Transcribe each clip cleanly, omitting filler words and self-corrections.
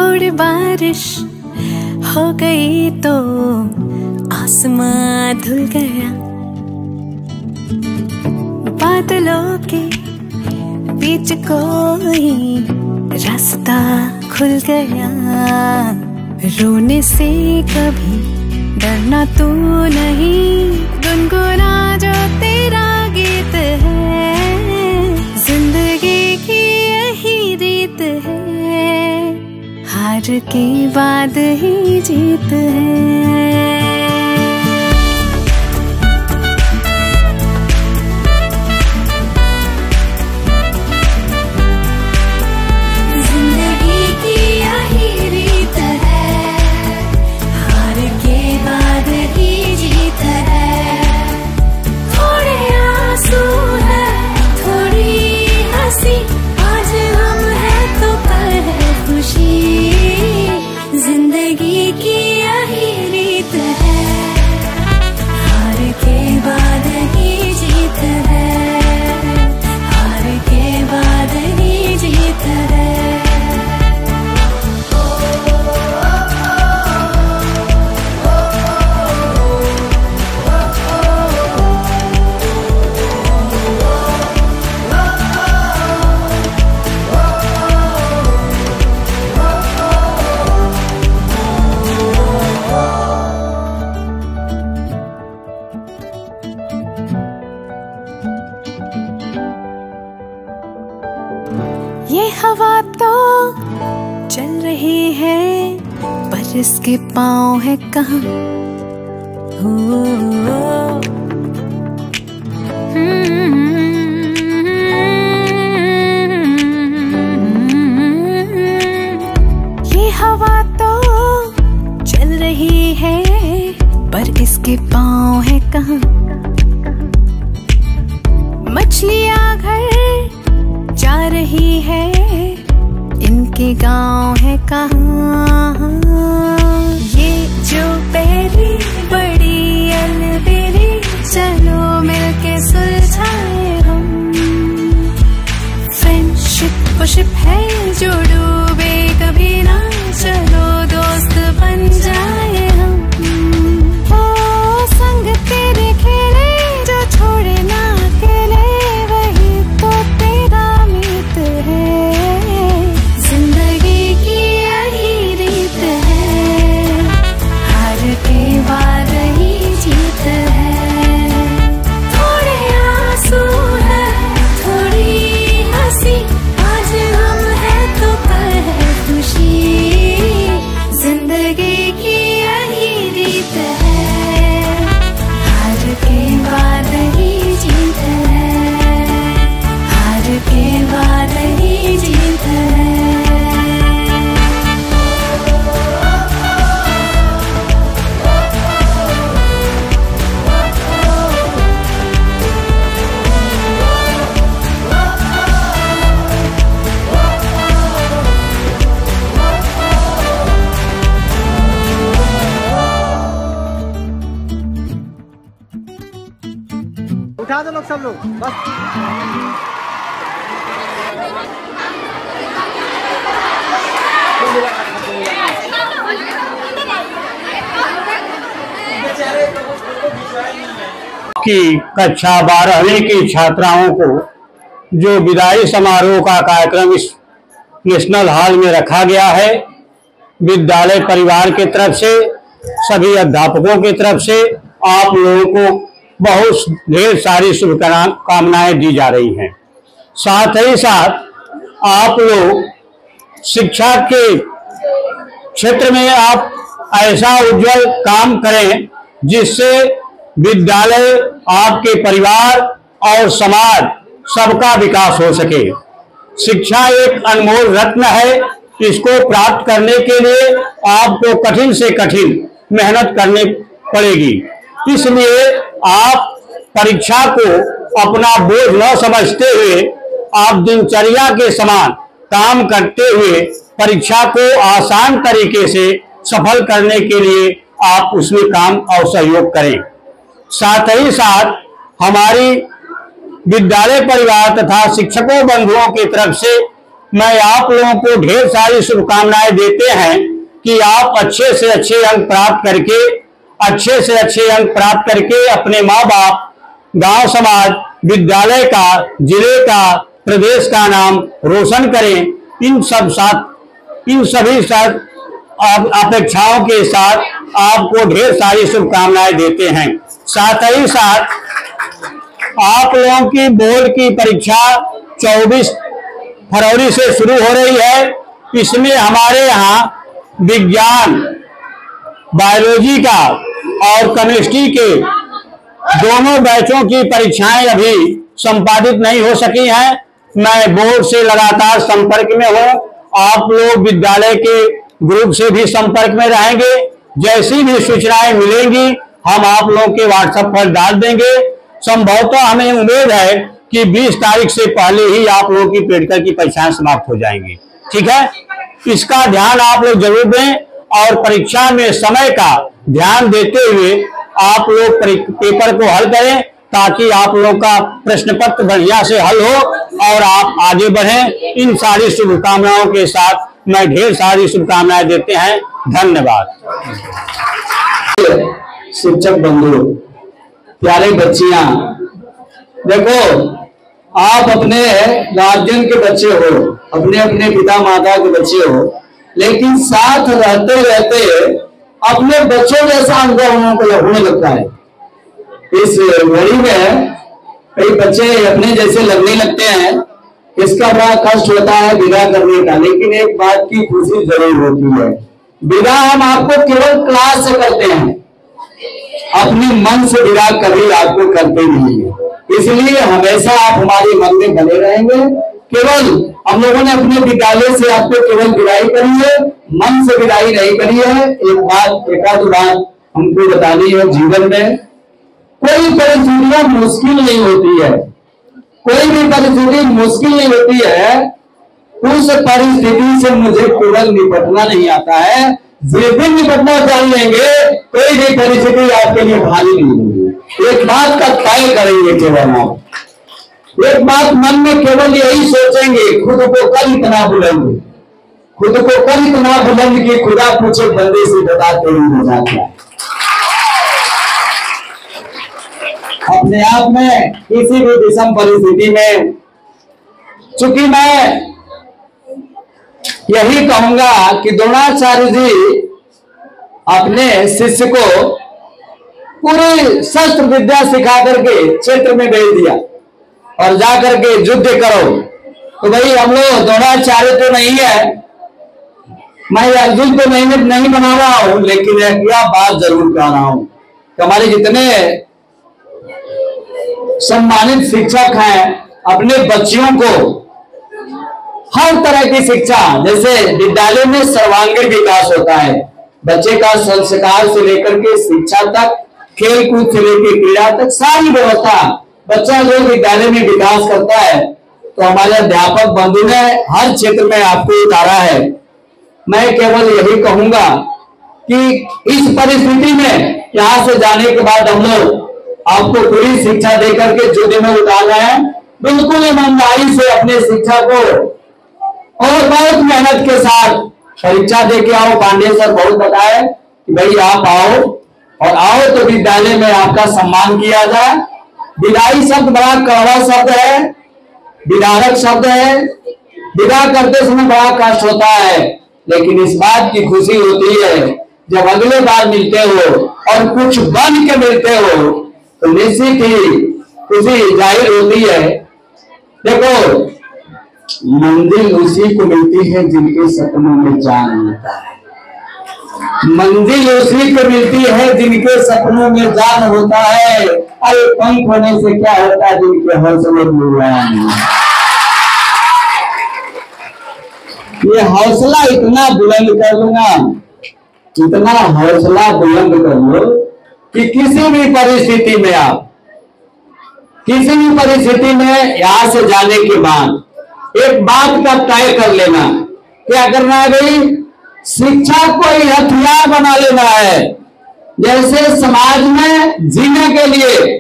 थोड़ी बारिश हो गई तो आसमां धुल गया, बादलों के बीच कोई रास्ता खुल गया। रोने से कभी डरना तू नहीं, गुनगुना जो तेरा गीत है। जिंदगी की यही रीत है, हार के बाद ही जीत है। जिंदगी की यही रीत है, हार के बाद ही जीत है, हार के बाद ही जीत है। ये हवा तो चल रही है पर इसके पाँव है कहाँ। ये हवा तो चल रही है पर इसके पाँव है कहाँ। मछलियाँ घर जा रही है, इनके गांव है कहाँ। ये जो पहली बड़ी अलबेली, चलो मिलके सुलझाए हम। फ्रेंडशिप वो शिप है जो डूबे कभी ना, चलो दोस्त बन जाए हम। ओ संग तेरे खेले जो छोड़े ना अकेले, वही तो तेरा मीत है। जिंदगी की यही रीत है, हार के बाद ही जीत है। थोड़े आंसू है थोड़ी हंसी, आज हम है तो कल है खुशी। जिंदगी की यही रीत है, हार के बाद ही जीत है, हार के बाद ही जीत है। उठा दो लोग, सब लोग बस। की कक्षा 12वीं की छात्राओं को जो विदाई समारोह का कार्यक्रम इस नेशनल हॉल में रखा गया है, विद्यालय परिवार की तरफ से, सभी अध्यापकों की तरफ से आप लोगों को बहुत ढेर सारी शुभकामनाएं दी जा रही हैं। साथ ही साथ आप लोग शिक्षा के क्षेत्र में आप ऐसा उज्जवल काम करें जिससे विद्यालय, आपके परिवार और समाज सबका विकास हो सके। शिक्षा एक अनमोल रत्न है, इसको प्राप्त करने के लिए आपको कठिन से कठिन मेहनत करनी पड़ेगी। इसलिए आप परीक्षा को अपना बोझ न समझते हुए, आप दिनचर्या के समान काम करते हुए परीक्षा को आसान तरीके से सफल करने के लिए आप उसमें काम और सहयोग करें। साथ ही साथ हमारी विद्यालय परिवार तथा शिक्षकों बंधुओं की तरफ से मैं आप लोगों को ढेर सारी शुभकामनाएं देते हैं कि आप अच्छे से अच्छे अंक प्राप्त करके अपने माँ बाप, गांव समाज, विद्यालय का, जिले का, प्रदेश का नाम रोशन करें। इन सभी अपेक्षाओं के साथ आपको ढेर सारी शुभकामनाएं देते हैं। साथ ही साथ आप लोगों की बोर्ड की परीक्षा 24 फरवरी से शुरू हो रही है। इसमें हमारे यहाँ विज्ञान, बायोलॉजी का और केमिस्ट्री के दोनों बैचों की परीक्षाएं अभी संपादित नहीं हो सकी हैं। मैं बोर्ड से लगातार संपर्क में हूं। आप लोग विद्यालय के ग्रुप से भी संपर्क में रहेंगे। जैसी भी सूचनाएं मिलेंगी हम आप लोगों के व्हाट्सएप पर डाल देंगे। संभवतः हमें उम्मीद है कि 20 तारीख से पहले ही आप लोगों की पेडकर की परीक्षाएं समाप्त हो जाएंगी। ठीक है, इसका ध्यान आप लोग जरूर दें और परीक्षा में समय का ध्यान देते हुए आप लोग पेपर को हल करें ताकि आप लोगों का प्रश्न पत्र बढ़िया से हल हो और आप आगे बढ़ें। इन सारी शुभकामनाओं के साथ मैं ढेर सारी शुभकामनाएं देते हैं। धन्यवाद। शिक्षक बंधु, प्यारे बच्चियां, देखो आप अपने गार्जियन के बच्चे हो, अपने अपने पिता माता के बच्चे हो, लेकिन साथ रहते रहते अपने बच्चों जैसा अनुभव उनको होने लगता है। इस घड़ी में कई बच्चे अपने जैसे लगने लगते हैं, इसका बड़ा कष्ट होता है विदा करने का। लेकिन एक बात की खुशी जरूर होती है, विदा हम आपको केवल क्लास से करते हैं, अपने मन से विदा कभी आपको करते नहीं है। इसलिए हमेशा आप हमारे मन में बने रहेंगे। केवल हम लोगों ने अपने विद्यालय से आपको केवल विदाई करी है, मन से विदाई नहीं करी है। एक आध बात हमको बतानी है, जीवन में कोई परिस्थितियां मुश्किल नहीं होती है, कोई भी परिस्थिति मुश्किल नहीं होती है। उस परिस्थिति से मुझे केवल निपटना नहीं आता है। जिस दिन निपटना जान लेंगे कोई भी परिस्थिति आपके लिए भारी नहीं होगी। एक बात का तय करेंगे केवल आप, एक बात मन में केवल यही सोचेंगे, खुद को कर इतना बुलंद, खुद को कर इतना बुलंद कि खुदा पूछे बंदे से बताते ही मजा क्या। अपने आप में किसी भी विषम परिस्थिति में, चूंकि मैं यही कहूंगा कि द्रोणाचार्य जी अपने शिष्य को पूरी शस्त्र विद्या सिखा करके क्षेत्र में भेज दिया और जाकर के युद्ध करो। तो भाई हम लोग द्रोणाचार्य तो नहीं है, मैं अर्जुन तो नहीं बना रहा हूं, लेकिन एक बात जरूर कह रहा हूं कि हमारे जितने सम्मानित शिक्षक हैं अपने बच्चियों को हर तरह की शिक्षा, जैसे विद्यालय में सर्वांगीण विकास होता है, बच्चे का संस्कार से लेकर के शिक्षा तक, खेल कूद से लेकर क्रीड़ा तक सारी व्यवस्था बच्चा जो विद्यालय में विकास करता है, तो हमारे अध्यापक बंधु ने हर क्षेत्र में आपको उतारा है। मैं केवल यही कहूंगा कि इस परिस्थिति में यहाँ से जाने के बाद हम लोग आपको पूरी शिक्षा देकर के युद्ध में उतार रहे हैं। बिल्कुल ईमानदारी से अपने शिक्षा को और बहुत मेहनत के साथ परीक्षा दे के आओ। पांडे सर बहुत बताए कि भाई आप आओ और आओ तो विद्यालय में आपका सम्मान किया जाए। विदाई शब्द बड़ा कड़वा शब्द है, विदारक शब्द है, विदा करते समय बड़ा कष्ट होता है, लेकिन इस बात की खुशी होती है जब अगले बार मिलते हो और कुछ बन के मिलते हो तो निश्चित ही खुशी जाहिर होती है। देखो, मंजिल उसी को मिलती है जिनके सपनों में जान होता है, मंजिल उसी को मिलती है जिनके सपनों में जान होता है। अरे पंख होने से क्या होता है जिनके हौसले में उड़ान। ये हौसला इतना बुलंद कर लूंगा, इतना हौसला बुलंद कर लो कि किसी भी परिस्थिति में आप, किसी भी परिस्थिति में यहां से जाने के बाद एक बात का तय कर लेना। क्या करना है भाई? शिक्षा को ही हथियार बना लेना है। जैसे समाज में जीने के लिए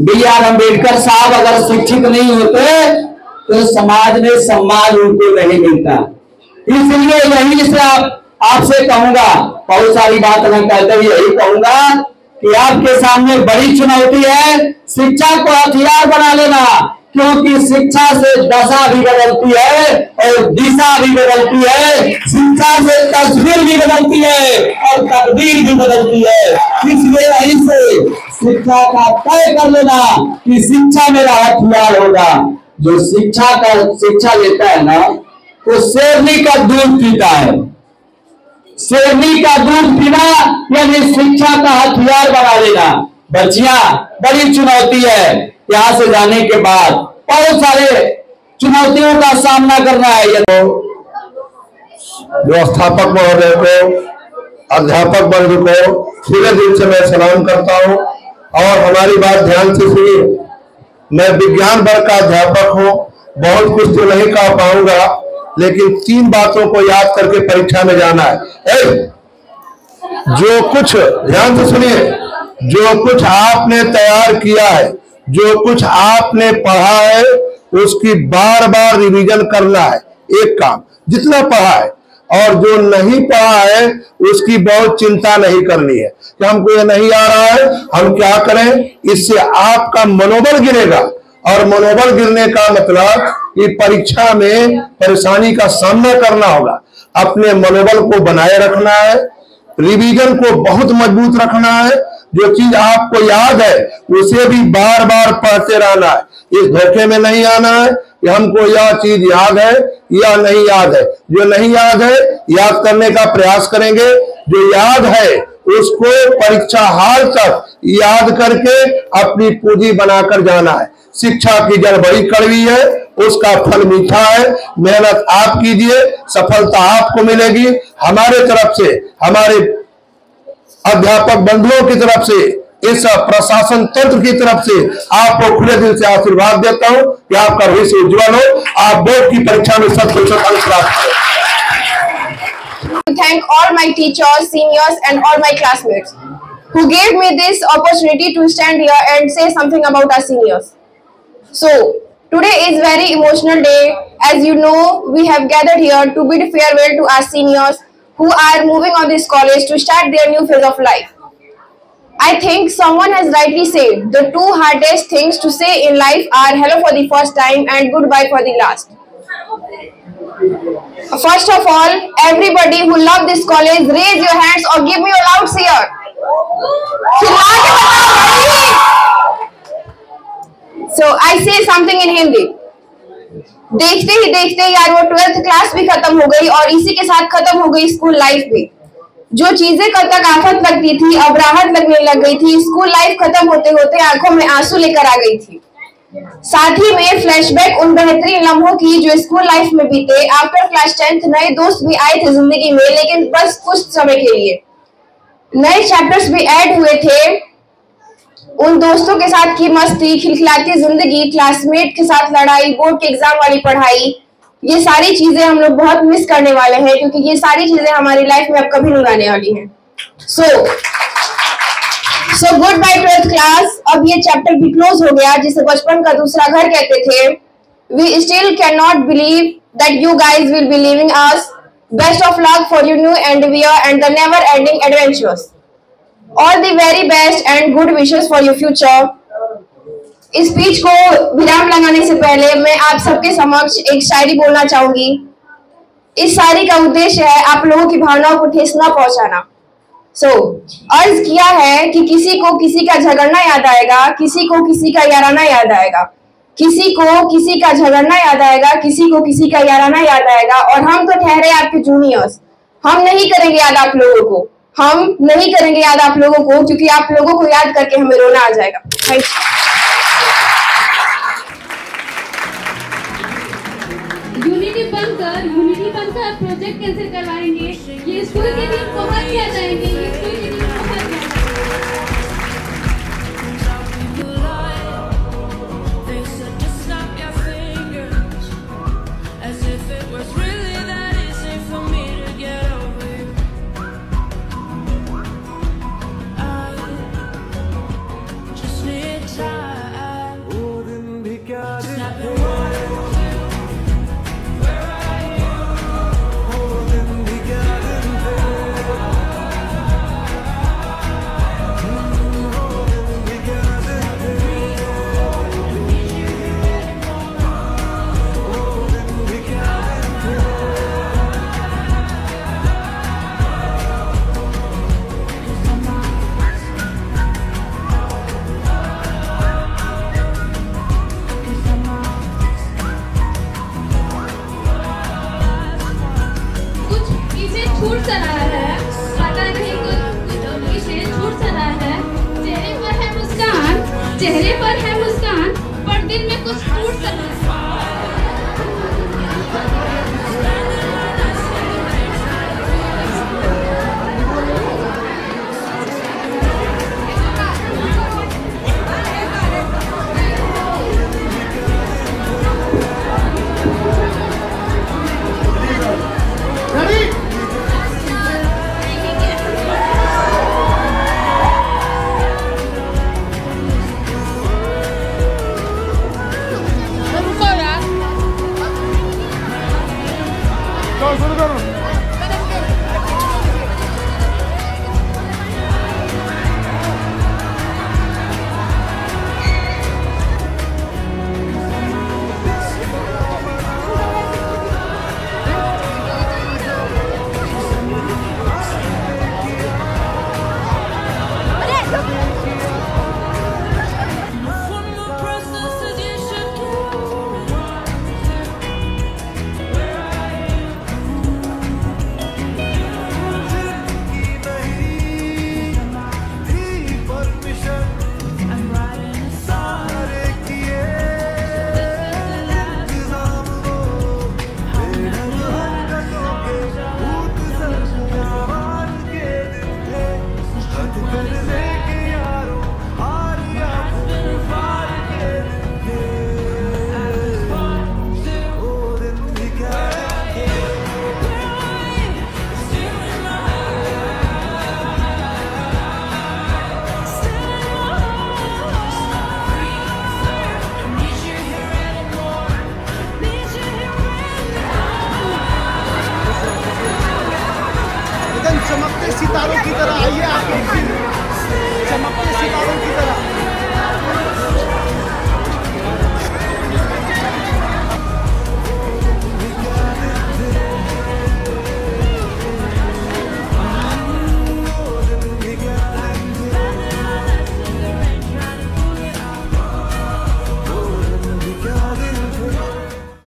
बी आर अम्बेडकर साहब अगर शिक्षित नहीं होते तो समाज में सम्मान उनको नहीं मिलता। इसलिए यही से आपसे कहूंगा, बहुत सारी बात मैं कहते हुए यही कहूंगा कि आपके सामने बड़ी चुनौती है, शिक्षा को हथियार बना लेना, क्योंकि शिक्षा से दशा भी बदलती है और दिशा भी बदलती है, शिक्षा से तस्वीर भी बदलती है और तकदीर भी बदलती है। इसलिए यहीं से शिक्षा का तय कर लेना कि शिक्षा मेरा हथियार होगा। जो शिक्षा लेता है ना, वो शेरनी का दूध पीता है। शेरनी का दूध पीना यानी शिक्षा का हथियार बना लेना। बच्चियां, बड़ी चुनौती है, यहाँ से जाने के बाद बहुत सारे चुनौतियों का सामना करना है। व्यवस्थापक महोदय को, अध्यापक वर्ग को पूरे दिल से मैं सलाम करता हूँ। और हमारी बात ध्यान से सुनिए, मैं विज्ञान वर्ग का अध्यापक हूँ, बहुत कुछ तो नहीं कह पाऊंगा, लेकिन 3 बातों को याद करके परीक्षा में जाना है। जो कुछ, ध्यान से सुनिए, जो कुछ आपने तैयार किया है, जो कुछ आपने पढ़ा है, उसकी बार बार रिवीजन करना है। एक काम जितना पढ़ा है, और जो नहीं पढ़ा है उसकी बहुत चिंता नहीं करनी है कि हमको ये नहीं आ रहा है, हम क्या करें। इससे आपका मनोबल गिरेगा, और मनोबल गिरने का मतलब कि परीक्षा में परेशानी का सामना करना होगा। अपने मनोबल को बनाए रखना है, रिवीजन को बहुत मजबूत रखना है। जो चीज आपको याद है उसे भी बार बार पढ़ते रहना है। इस धोखे में नहीं आना है कि हमको यह चीज याद है या नहीं याद है। जो नहीं याद है याद करने का प्रयास करेंगे, जो याद है उसको परीक्षा हाल तक याद करके अपनी पूंजी बनाकर जाना है। शिक्षा की जड़ बड़ी कड़वी है, उसका फल मीठा है। मेहनत आप कीजिए, सफलता आपको मिलेगी। हमारे तरफ से, हमारे अध्यापक बंधुओं की तरफ से, इस प्रशासन तंत्र की तरफ से आपको खुले दिल से आशीर्वाद देता हूं कि आपका भविष्य उज्जवल हो, आप बोर्ड की परीक्षा में 100% अंक प्राप्त करें। Thank all my teachers, seniors and all my classmates who gave me this opportunity to stand here and say something about our seniors. So today is very emotional day. As you know, we have gathered here to bid farewell to our seniors who are moving on this college to start their new phase of life. I think someone has rightly said the 2 hardest things to say in life are hello for the first time and goodbye for the last. First of all, everybody who love this college, raise your hands or give me a loud cheer. So I say something in Hindi. देखते ही देखते यार वो 12th class भी खत्म हो गई और इसी के साथ खत्म हो गई स्कूल लाइफ भी। जो चीजें कल तक आफत लगती थी अब राहत लगने लग गई थी। स्कूल लाइफ खत्म होते होते आंखों में आंसू लेकर आ गई थी। साथ ही में फ्लैशबैक उन बेहतरीन लम्हों की जो स्कूल लाइफ में बीते। आफ्टर क्लास 10th नए दोस्त भी आए थे जिंदगी में, लेकिन बस कुछ समय के लिए। नए चैप्टर्स भी ऐड हुए थे। उन दोस्तों के साथ की मस्ती, खिलखिलाती जिंदगी, क्लासमेट के साथ लड़ाई, बोर्ड के एग्जाम वाली पढ़ाई, ये सारी चीजें हम लोग बहुत मिस करने वाले हैं, क्योंकि ये सारी चीजें हमारी लाइफ में अब कभी नहीं आने वाली हैं। So good bye 12th class. अब ये चैप्टर भी क्लोज हो गया, जिसे बचपन का दूसरा घर कहते थे। We still can not believe that you guys will be leaving us. Best of luck for your new endeavour and the never ending adventures. All the very best and good wishes for your future. इस speech को विराम लगाने से पहले मैं आप सबके समक्ष एक शायरी बोलना चाहूंगी। इस शायरी का उद्देश्य है आप लोगों की भावनाओं को ठेस न पहुंचाना। अर्ज किया है कि किसी को किसी का झगड़ना याद आएगा, किसी को किसी का याराना याद आएगा, किसी को किसी का झगड़ना याद आएगा, किसी को किसी का याराना याद आएगा। और हम तो ठहरे आपके जूनियर्स, हम नहीं करेंगे याद आप लोगों को, हम नहीं करेंगे याद आप लोगों को, क्योंकि आप लोगों को याद करके हमें रोना आ जाएगा। Thank you. यूनिटी बनकर प्रोजेक्ट कैंसिल करवाएंगे। ये स्कूल के दिन बहुत याद आएंगे, ये स्कूल के दिन बहुत याद Snap your चेहरे पर